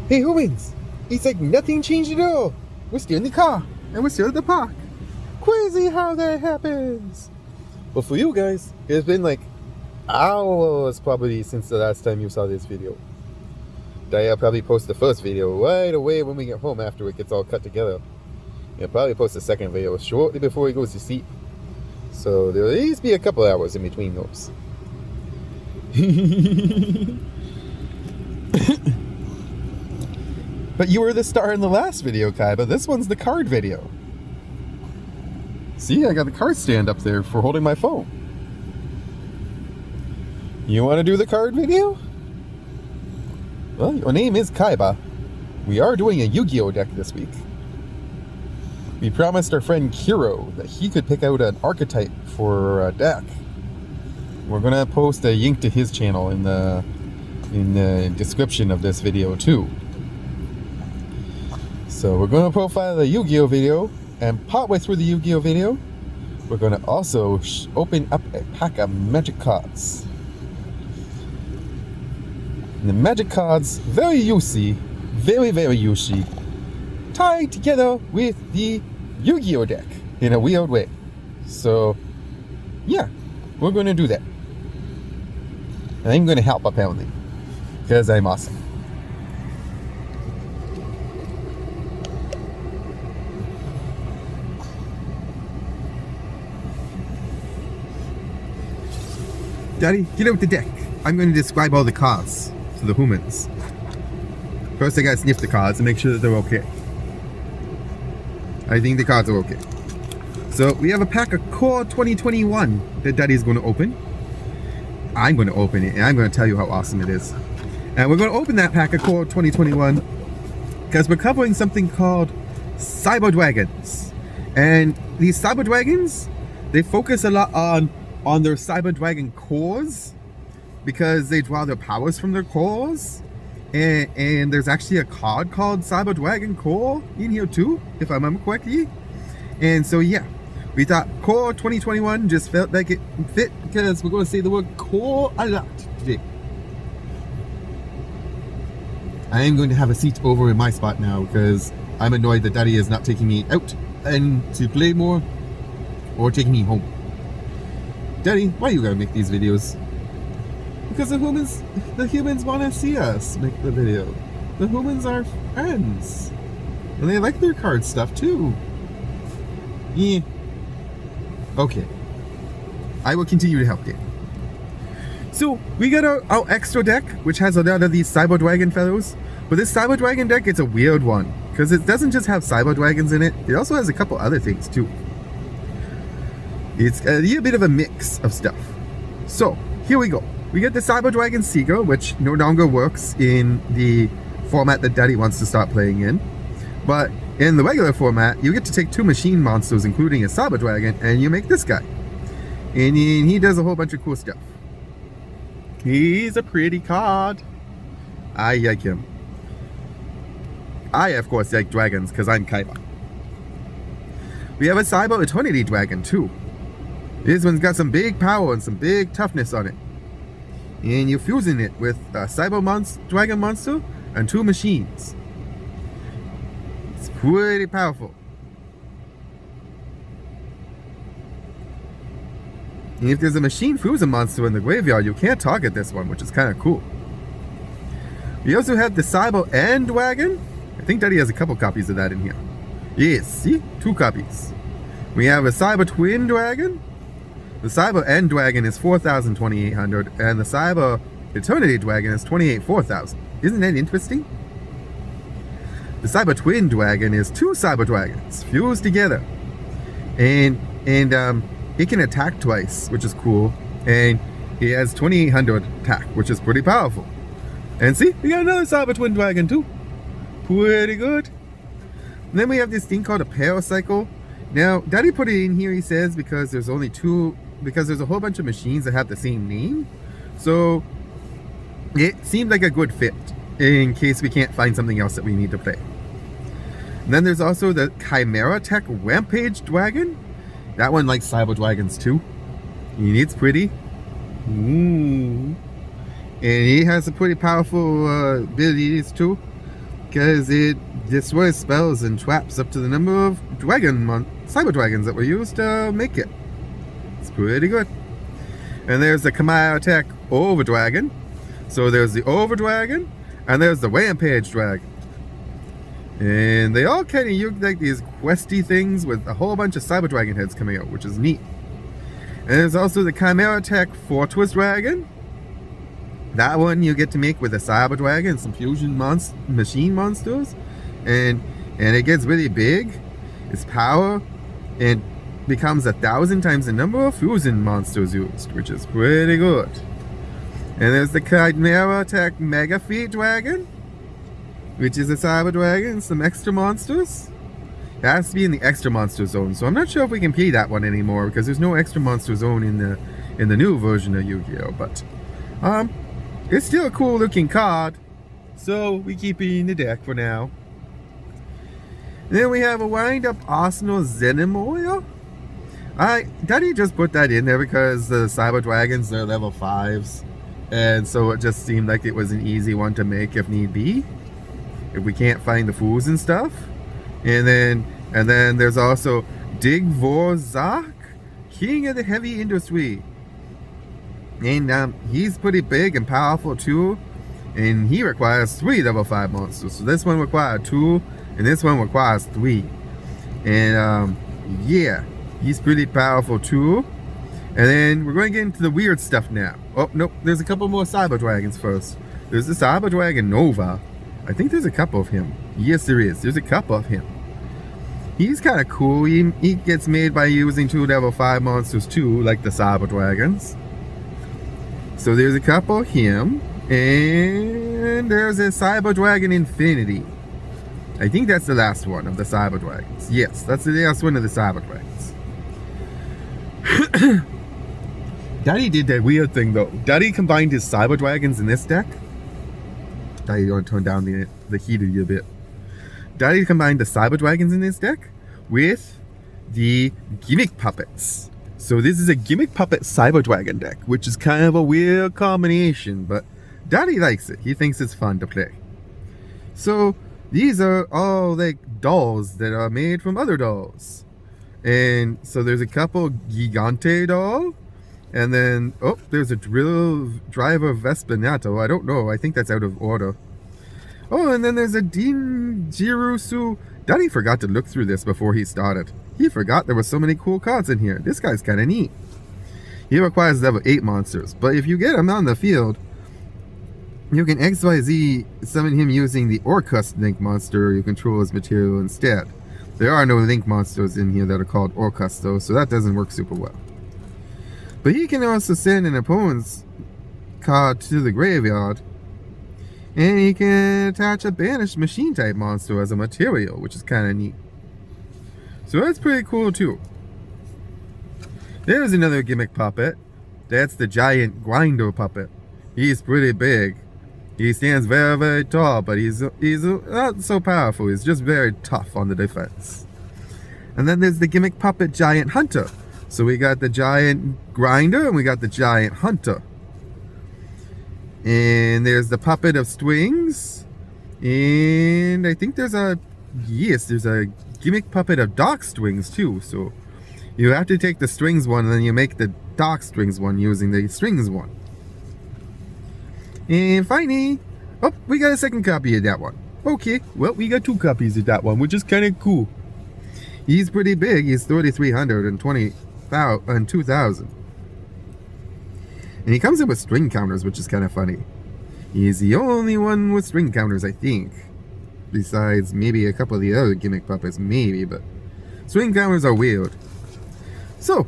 Hey, humans! It's like nothing changed at all. We're still in the car, and we're still at the park. Crazy how that happens. But for you guys, it's been like hours probably since the last time you saw this video. I'll probably post the first video right away when we get home after it gets all cut together. I'll probably post the second video shortly before he goes to sleep. So there'll at least be a couple hours in between those. But you were the star in the last video, Kaiba. This one's the card video. See, I got the card stand up there for holding my phone. You want to do the card video? Well, your name is Kaiba. We are doing a Yu-Gi-Oh deck this week. We promised our friend Kuro that he could pick out an archetype for a deck. We're gonna post a link to his channel in the description of this video too. So we're gonna profile the Yu-Gi-Oh video, and partway through the Yu-Gi-Oh video, we're gonna also open up a pack of magic cards. And the magic cards, very usey, very usey, tied together with the Yu-Gi-Oh deck in a weird way. So, yeah, we're going to do that. And I'm going to help apparently, because I'm awesome. Daddy, get out the deck. I'm going to describe all the cards to the humans. First I gotta sniff the cards and make sure that they're okay. I think the cards are okay. So we have a pack of Core 2021 that Daddy's going to open. I'm going to open it and I'm going to tell you how awesome it is. And we're going to open that pack of Core 2021 because we're covering something called Cyber Dragons. And these Cyber Dragons, they focus a lot on their Cyber Dragon cores because they draw their powers from their cores. And there's actually a card called Cyber Dragon Core in here too, if I remember correctly. And so yeah, we thought Core 2021 just felt like it fit because we're going to say the word core a lot today. I am going to have a seat over in my spot now because I'm annoyed that Daddy is not taking me out and to play more or taking me home. Daddy, why you gotta make these videos? Because the humans want to see us make the video. The humans are friends. And they like their card stuff too. Yeah. Okay. I will continue to help you. So, we got our extra deck, which has a lot of these Cyber Dragon fellows. But this Cyber Dragon deck, it's a weird one. Because it doesn't just have Cyber Dragons in it, it also has a couple other things too. It's a little bit of a mix of stuff. So, here we go. We get the Cyber Dragon Seeker, which no longer works in the format that Daddy wants to start playing in. But in the regular format, you get to take two machine monsters, including a Cyber Dragon, and you make this guy. And he does a whole bunch of cool stuff. He's a pretty card. I like him. I, of course, like dragons, because I'm Kaiba. We have a Cyber Eternity Dragon, too. This one's got some big power and some big toughness on it. And you're fusing it with a Dragon monster and two machines. It's pretty powerful. And if there's a machine fusion monster in the graveyard, you can't target this one, which is kind of cool. We also have the Cyber End Dragon. I think Daddy has a couple copies of that in here. Yes, see? 2 copies. We have a Cyber Twin Dragon. The Cyber End Dragon is 4,2800 and the Cyber Eternity Dragon is 28,4000. Isn't that interesting? The Cyber Twin Dragon is 2 Cyber Dragons fused together. And it can attack twice, which is cool. And he has 2800 attack, which is pretty powerful. And see, we got another Cyber Twin Dragon too. Pretty good. And then we have this thing called a Paracycle. Now, Daddy put it in here, he says, because there's only because there's a whole bunch of machines that have the same name. So, it seemed like a good fit in case we can't find something else that we need to play. And then there's also the Chimera Tech Rampage Dragon. That one likes Cyber Dragons too. And it's pretty. Ooh. And he has a pretty powerful abilities too. because it destroys spells and traps up to the number of cyber dragons that were used to make it. It's pretty good. And there's the Kaiba attack over dragon. So there's the over dragon, and there's the rampage dragon. And they all kind of use like these questy things with a whole bunch of cyber dragon heads coming out, which is neat. And there's also the Chimera attack fortress dragon. That one you get to make with a cyber dragon and some fusion machine monsters. And it gets really big. Its power and becomes 1,000 times the number of fusion monsters used, which is pretty good. And there's the Chimera attack mega feet dragon, which is a cyber dragon and some extra monsters. It has to be in the extra monster zone, so I'm not sure if we can play that one anymore because there's no extra monster zone in the new version of Yu-Gi-Oh! But it's still a cool looking card, so we keep it in the deck for now. And then we have a wind up Arsenal Zenemoya. Daddy just put that in there because the cyber dragons are level 5s, and so it just seemed like it was an easy one to make if need be, if we can't find the fools and stuff. And then there's also Dig Vorzak, King of the Heavy Industry. And he's pretty big and powerful too. And he requires 3 level 5 monsters. So this one requires 2, and this one requires 3. And yeah, he's pretty powerful too. And then we're going to get into the weird stuff now. Oh, nope, there's a couple more cyber dragons first. There's the cyber dragon Nova. I think there's a couple of him. Yes, there is. There's a couple of him. He's kind of cool. He gets made by using 2 level 5 monsters too, like the cyber dragons. So there's a couple of him. And there's a cyber dragon Infinity. I think that's the last one of the cyber dragons. Yes, that's the last one of the cyber dragons. Daddy did that weird thing though. Daddy combined his cyber dragons in this deck. Daddy, you want to turn down the heat a little bit. Daddy combined the cyber dragons in this deck with the Gimmick Puppets. So this is a Gimmick Puppet cyber dragon deck, which is kind of a weird combination, but Daddy likes it. He thinks it's fun to play. So these are all like dolls that are made from other dolls. And so there's a couple Gigante doll. And then, oh, there's a drill driver Vespinato. I don't know. I think that's out of order. Oh, and then there's a Dinjirusu. Daddy forgot to look through this before he started. He forgot there were so many cool cards in here. This guy's kind of neat. He requires level 8 monsters. But if you get him on the field, you can XYZ summon him using the Orcust Link monster you control as material instead. There are no Link monsters in here that are called Orcust though, so that doesn't work super well. But he can also send an opponent's card to the graveyard. And he can attach a banished machine type monster as a material, which is kind of neat. So that's pretty cool too. There's another Gimmick Puppet. That's the giant Grinder Puppet. He's pretty big. He stands very, very tall, but he's not so powerful. He's just very tough on the defense. And then there's the Gimmick Puppet Giant Hunter. So we got the giant Grinder and we got the giant Hunter. And there's the Puppet of Strings. And I think there's a Gimmick Puppet of Dark Strings too. So you have to take the strings one and then you make the dark strings one using the strings one. And finally, oh, we got a second copy of that one. Okay, well, we got 2 copies of that one, which is kind of cool. He's pretty big. He's 3,300 and 2,000. And he comes in with string counters, which is kind of funny. He's the only one with string counters, I think. Besides maybe a couple of the other Gimmick Puppets, maybe, but string counters are weird. So,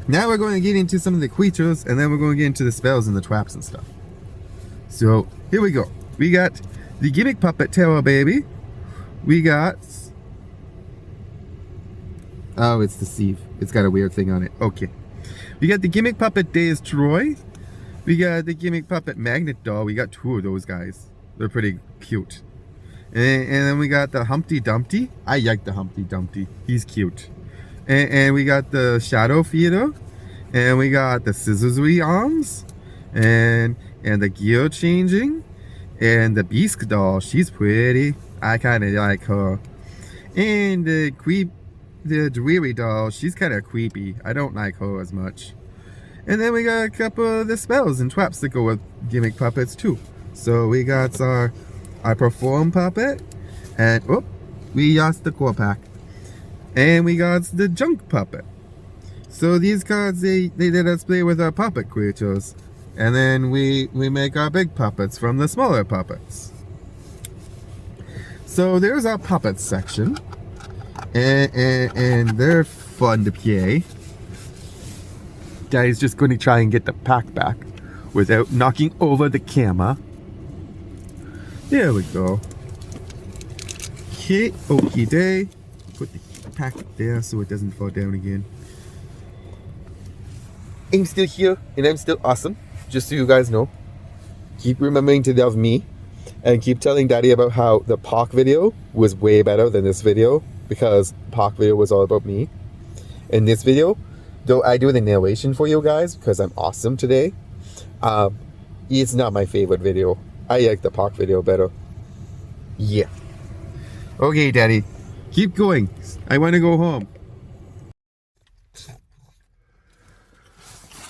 now we're going to get into some of the creatures, and then we're going to get into the spells and the traps and stuff. So, here we go. We got the Gimmick Puppet Terror Baby. We got... Oh, it's the sieve. It's got a weird thing on it. Okay. We got the Gimmick Puppet Dazed Troy. We got the Gimmick Puppet Magnet Doll. We got 2 of those guys. They're pretty cute. And then we got the Humpty Dumpty. I like the Humpty Dumpty. He's cute. And we got the Shadow Feeder. And we got the Scissory Arms. And the Gear Changing. And the Beast doll, she's pretty. I kind of like her. And the Dreary doll, she's kind of creepy. I don't like her as much. And then we got a couple of the spells and traps that go with Gimmick Puppets too. So we got our Perform Puppet, and we lost the core pack. And we got the Junk Puppet. So these cards, they let us play with our puppet creatures. And then we make our big puppets from the smaller puppets. So there's our puppets section. And they're fun to play. Daddy's just going to try and get the pack back without knocking over the camera. There we go. Okay, okie day. Put the pack there so it doesn't fall down again. I'm still here and I'm still awesome. Just so you guys know. Keep remembering to love me. And keep telling Daddy about how the Pac video was way better than this video. Because Pac video was all about me. In this video, though I do the narration for you guys because I'm awesome today, it's not my favorite video. I like the Pac video better. Yeah. Okay, Daddy. Keep going. I want to go home.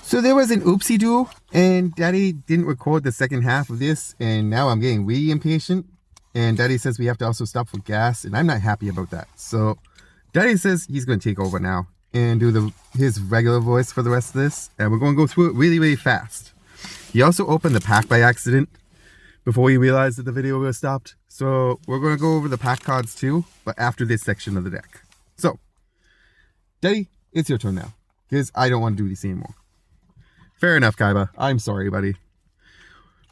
So there was an oopsie-doo, and Daddy didn't record the second half of this, and now I'm getting really impatient. And Daddy says we have to also stop for gas, and I'm not happy about that. So Daddy says he's going to take over now and do his regular voice for the rest of this, and we're going to go through it really, really fast. He also opened the pack by accident before he realized that the video was stopped. So we're going to go over the pack cards too, but after this section of the deck. So, Daddy, it's your turn now, because I don't want to do this anymore. Fair enough, Kaiba. I'm sorry, buddy.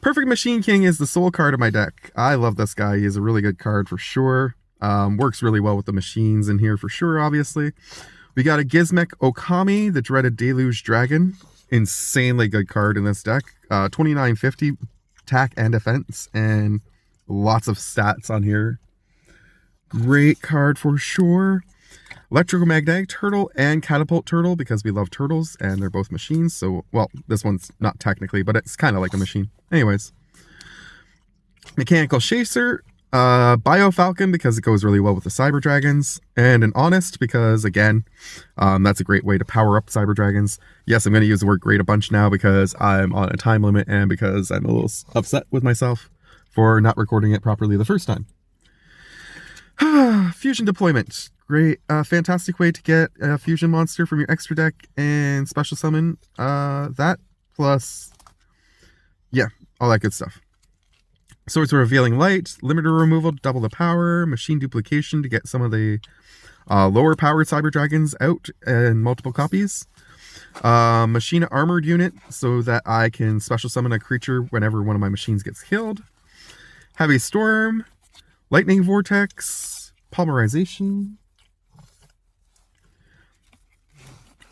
Perfect Machine King is the sole card of my deck. I love this guy. He is a really good card for sure. Works really well with the machines in here for sure, obviously. We got a Gizmek Okami, the Dreaded Deluge Dragon. Insanely good card in this deck. 2950 attack and defense, and lots of stats on here. Great card for sure. Electromagnetic Turtle and Catapult Turtle, because we love turtles and they're both machines. So, well, this one's not technically, but it's kind of like a machine. Anyways. Mechanical Chaser, Bio Falcon, because it goes really well with the Cyber Dragons, and an Honest, because again, that's a great way to power up Cyber Dragons. Yes, I'm going to use the word great a bunch now because I'm on a time limit and because I'm a little upset with myself for not recording it properly the first time. Fusion Deployment. Great, fantastic way to get a fusion monster from your extra deck and special summon that, plus, yeah, all that good stuff. Swords of Revealing Light, Limiter Removal to double the power, Machine Duplication to get some of the lower powered Cyber Dragons out in multiple copies. Machine Armored Unit so that I can special summon a creature whenever one of my machines gets killed. Heavy Storm, Lightning Vortex, Polymerization,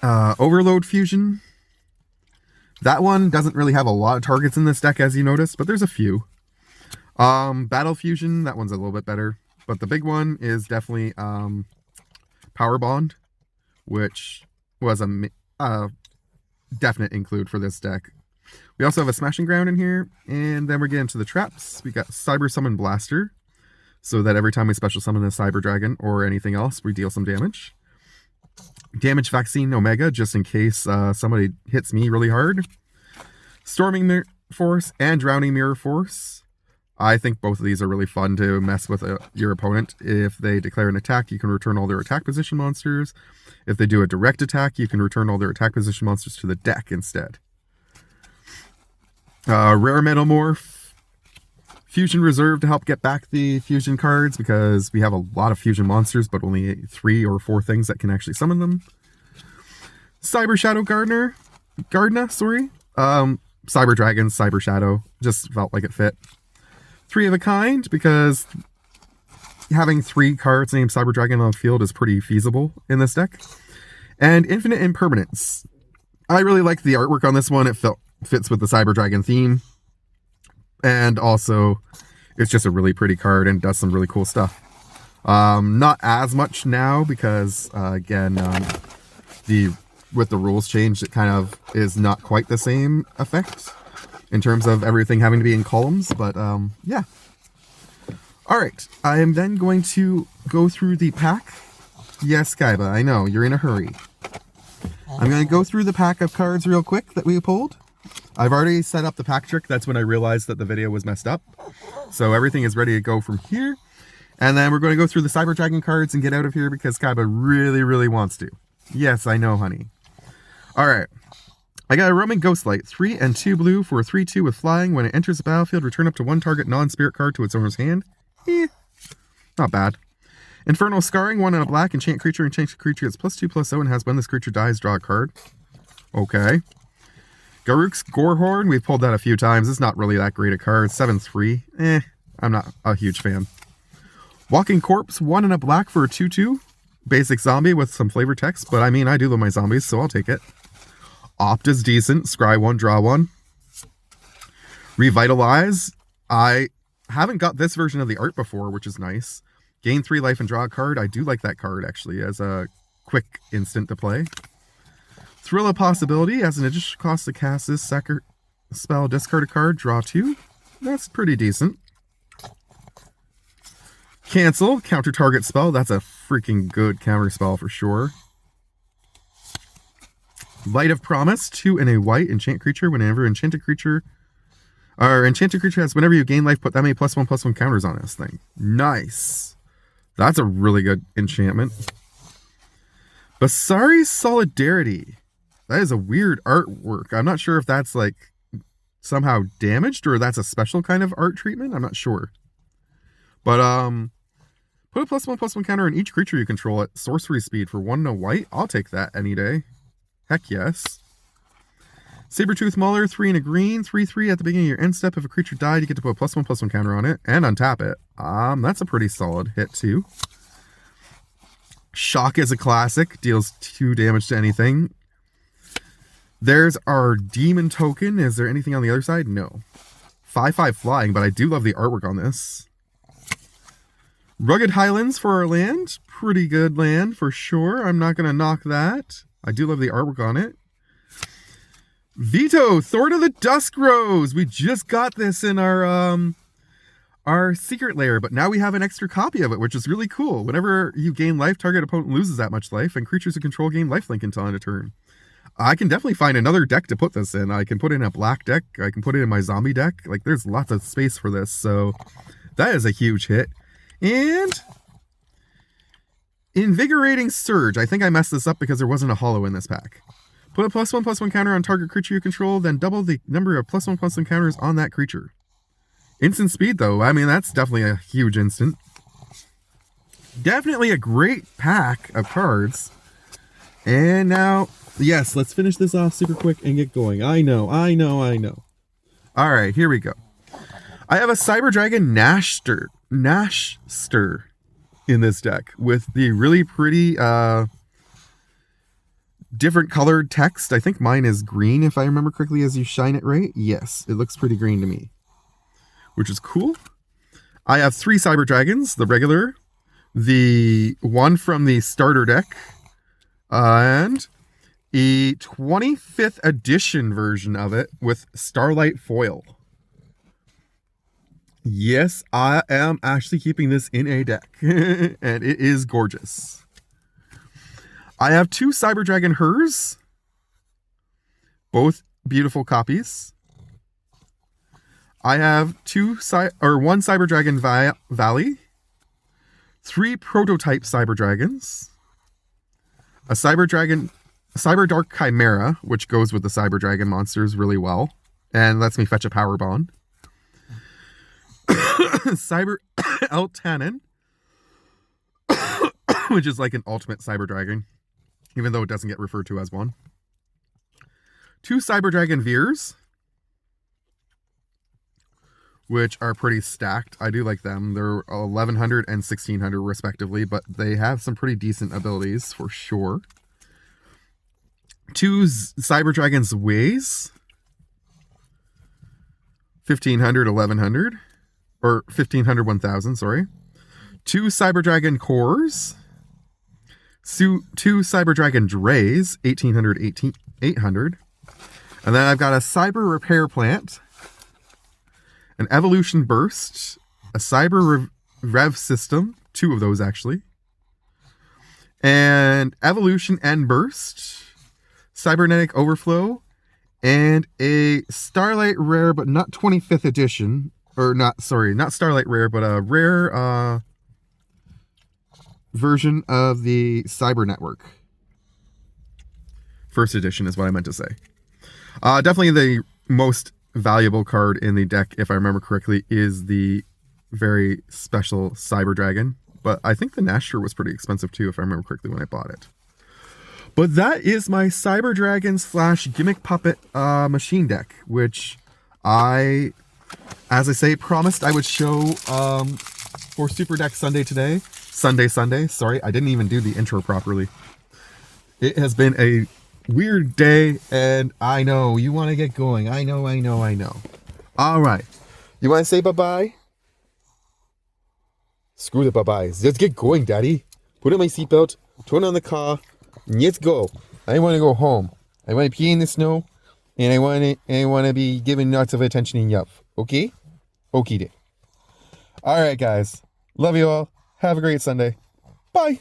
Overload Fusion. That one doesn't really have a lot of targets in this deck, as you noticed, but there's a few. Battle Fusion, that one's a little bit better, but the big one is definitely Power Bond, which was a definite include for this deck. We also have a Smashing Ground in here, and then we're getting to the traps. We got Cyber Summon Blaster, so that every time we special summon a Cyber Dragon or anything else, we deal some damage. Damage Vaccine Omega, just in case somebody hits me really hard. Storming Mirror Force and Drowning Mirror Force. I think both of these are really fun to mess with your opponent. If they declare an attack, you can return all their attack position monsters. If they do a direct attack, you can return all their attack position monsters to the deck instead. Rare Metamorph. Fusion Reserve to help get back the fusion cards, because we have a lot of fusion monsters, but only 3 or 4 things that can actually summon them. Cyber Shadow Gardener. Cyber Dragons, Cyber Shadow. Just felt like it fit. 3 of a Kind, because having 3 cards named Cyber Dragon on the field is pretty feasible in this deck. And Infinite Impermanence. I really like the artwork on this one. It fits with the Cyber Dragon theme. And also, it's just a really pretty card and does some really cool stuff. Not as much now, because, again, with the rules change, it kind of is not quite the same effect. in terms of everything having to be in columns, but yeah. Alright, I am then going to go through the pack. Yes, Kaiba, I know, you're in a hurry. I'm going to go through the pack of cards real quick that we pulled. I've already set up the pack trick. That's when I realized that the video was messed up. So everything is ready to go from here. And then we're going to go through the Cyber Dragon cards and get out of here because Kaiba really, really wants to. Yes, I know, honey. Alright. I got a Roman Ghostlight, 3 and 2 blue for a 3/2 with flying. When it enters the battlefield, return up to one target non-spirit card to its owner's hand. Not bad. Infernal Scarring, 1 and a black, enchant creature gets +2/+0 and has when this creature dies, draw a card. Okay. Garruk's Gorehorn, we've pulled that a few times. It's not really that great a card. 7/3. I'm not a huge fan. Walking Corpse, 1 and a black for a 2/2. Basic zombie with some flavor text, but I mean, I do love my zombies, so I'll take it. Opt is decent. Scry 1, draw 1. Revitalize. I haven't got this version of the art before, which is nice. Gain 3 life and draw a card. I do like that card, actually, as a quick instant to play. Thrill of Possibility. As an additional cost to cast this spell, discard a card, draw 2. That's pretty decent. Cancel. Counter target spell. That's a freaking good counter spell for sure. Light of Promise. 2 and a white. Enchant creature. Whenever enchanted creature has whenever you gain life, put that many +1/+1 counters on this thing. Nice. That's a really good enchantment. Basari's Solidarity. That is a weird artwork. I'm not sure if that's like somehow damaged or that's a special kind of art treatment. I'm not sure. But put a +1/+1 counter on each creature you control at sorcery speed for 1 and a white. I'll take that any day. Heck yes. Sabertooth Mauler, 3 and a green, 3/3 at the beginning of your end step. If a creature died, you get to put a +1/+1 counter on it and untap it. That's a pretty solid hit too. Shock is a classic, deals 2 damage to anything. There's our demon token. Is there anything on the other side? No. 5/5 flying, but I do love the artwork on this. Rugged Highlands for our land. Pretty good land for sure. I'm not going to knock that. I do love the artwork on it. Veto, Thorn of the Dusk Rose. We just got this in our secret lair, but now we have an extra copy of it, which is really cool. Whenever you gain life, target opponent loses that much life, and creatures who control gain lifelink until end of turn. I can definitely find another deck to put this in. I can put it in a black deck. I can put it in my zombie deck. Like, there's lots of space for this, so that is a huge hit. And Invigorating Surge. I think I messed this up because there wasn't a holo in this pack. Put a +1/+1 counter on target creature you control, then double the number of +1/+1 counters on that creature. Instant speed, though. I mean, that's definitely a huge instant. Definitely a great pack of cards. And now, yes, let's finish this off super quick and get going. I know. All right, here we go. I have a Cyber Dragon Nashster in this deck with the really pretty different colored text. I think mine is green, if I remember correctly, as you shine it right. Yes, it looks pretty green to me, which is cool. I have 3 Cyber Dragons, the regular, the one from the starter deck, and a 25th edition version of it with Starlight Foil. Yes, I am actually keeping this in a deck, and it is gorgeous. I have 2 Cyber Dragon Hers, both beautiful copies. I have one Cyber Dragon Valley, 3 prototype Cyber Dragons, a Cyber Dark Chimera, which goes with the Cyber Dragon monsters really well, and lets me fetch a Power Bond. Cyber Eltanen, which is like an ultimate Cyber Dragon, even though it doesn't get referred to as one. 2 Cyber Dragon Veers, which are pretty stacked. I do like them. They're 1100 and 1600 respectively, but they have some pretty decent abilities for sure. 2 Cyber Dragons Ways, 1500, 1100. Or 1500, 1000, sorry. 2 Cyber Dragon Cores. 2 Cyber Dragon Drays, 1800, 800. And then I've got a Cyber Repair Plant. an Evolution Burst, a Cyber Rev System, 2 of those actually, and Evolution and Burst, Cybernetic Overflow, and a Starlight Rare, but not 25th edition, or not Starlight Rare, but a rare version of the Cyber Network. First edition is what I meant to say. Definitely the most valuable card in the deck, if I remember correctly, is the very special Cyber Dragon. But I think the Nashor was pretty expensive too, if I remember correctly when I bought it. But that is my Cyber Dragon / Gimmick Puppet machine deck, which I, as I say, promised I would show for Super Deck Sunday today. Sunday. Sorry, I didn't even do the intro properly. It has been a weird day, and I know you want to get going. I know. All right. You want to say bye-bye? Screw the bye-byes. Let's get going, Daddy. Put on my seatbelt, turn on the car, and let's go. I want to go home. I want to pee in the snow, and I want to be given lots of attention and love. Okay? Okie doke. All right, guys. Love you all. Have a great Sunday. Bye.